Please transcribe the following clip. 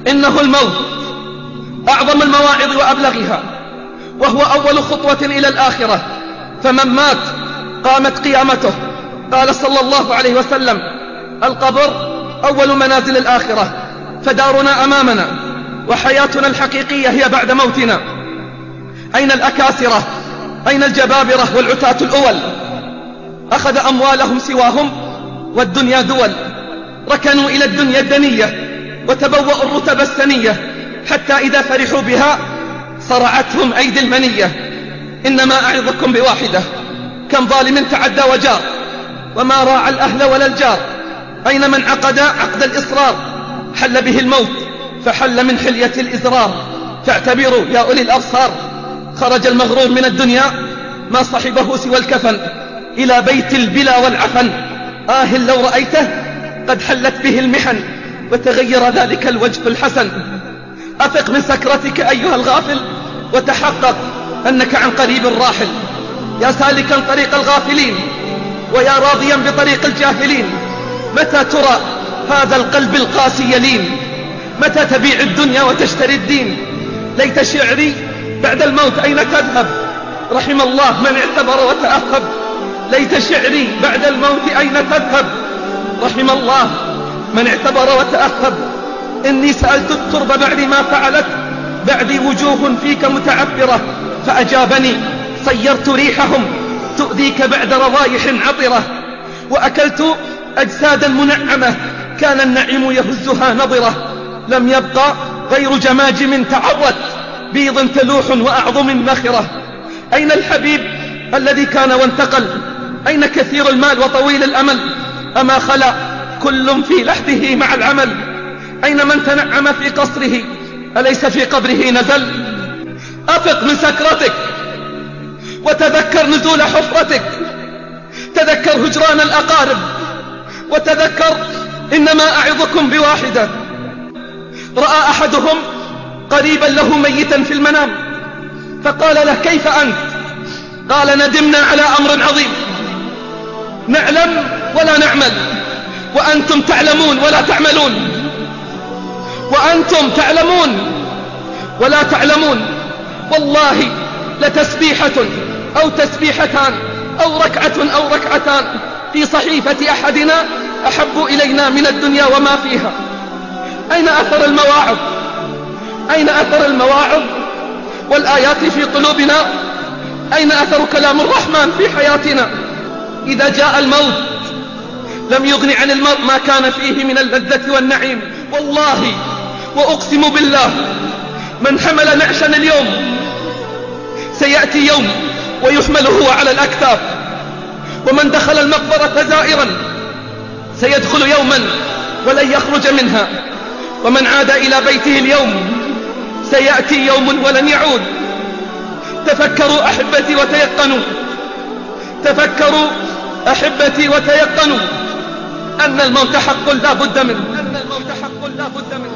إنه الموت أعظم المواعظ وأبلغها، وهو أول خطوة إلى الآخرة، فمن مات قامت قيامته. قال صلى الله عليه وسلم: القبر أول منازل الآخرة، فدارنا أمامنا، وحياتنا الحقيقية هي بعد موتنا. أين الأكاسرة؟ أين الجبابرة والعتاة الأول؟ أخذ أموالهم سواهم والدنيا دول، ركنوا إلى الدنيا الدنية وتبوأوا الرتب السنية، حتى إذا فرحوا بها صرعتهم أيدي المنية. إنما أعظكم بواحدة: كم ظالم تعدى وجار، وما راعى الأهل ولا الجار. أين من عقد عقد الإصرار؟ حل به الموت فحل من حلية الإزرار. فاعتبروا يا أولي الأبصار، خرج المغرور من الدنيا ما صحبه سوى الكفن، إلى بيت البلا والعفن. لو رأيته قد حلت به المحن، وتغير ذلك الوجه الحسن. أفق من سكرتك أيها الغافل، وتحقق أنك عن قريب راحل. يا سالكا طريق الغافلين، ويا راضيا بطريق الجاهلين، متى ترى هذا القلب القاسي يلين؟ متى تبيع الدنيا وتشتري الدين؟ ليت شعري بعد الموت أين تذهب؟ رحم الله من اعتبر وتأهب. ليت شعري بعد الموت أين تذهب؟ رحم الله من اعتبر وتأهب. إني سألت الترب بعد ما فعلت، بعدي وجوه فيك متعبرة، فأجابني: صيرت ريحهم تؤذيك بعد روايح عطرة. وأكلت أجسادا منعمة، كان النعيم يهزها نظرة. لم يبقى غير جماجم تعرت، بيض تلوح وأعظم نخرة. أين الحبيب الذي كان وانتقل؟ أين كثير المال وطويل الأمل؟ أما خلا كل في لحده مع العمل؟ أين من تنعم في قصره؟ أليس في قبره نزل؟ أفق من سكرتك وتذكر نزول حفرتك، تذكر هجران الأقارب، وتذكر إنما أعظكم بواحدة: رأى أحدهم قريبا له ميتا في المنام، فقال له: كيف أنت؟ قال: ندمنا على أمر عظيم، نعلم ولا نعمل، وأنتم تعلمون ولا تعملون، وأنتم تعلمون ولا تعلمون. والله لتسبيحة أو تسبيحتان أو ركعة أو ركعتان في صحيفة أحدنا أحب إلينا من الدنيا وما فيها. أين أثر المواعظ؟ أين أثر المواعظ والآيات في قلوبنا؟ أين أثر كلام الرحمن في حياتنا؟ إذا جاء الموت لم يغن عن المرء ما كان فيه من اللذة والنعيم. والله وأقسم بالله، من حمل نعشا اليوم سيأتي يوم ويحمل هو على الأكتاف، ومن دخل المقبرة زائرا سيدخل يوما ولن يخرج منها، ومن عاد إلى بيته اليوم سيأتي يوم ولن يعود. تفكروا أحبتي وتيقنوا، تفكروا أحبتي وتيقنوا أن الموت حق لا بد منه، أن الموت حق لا بد منه.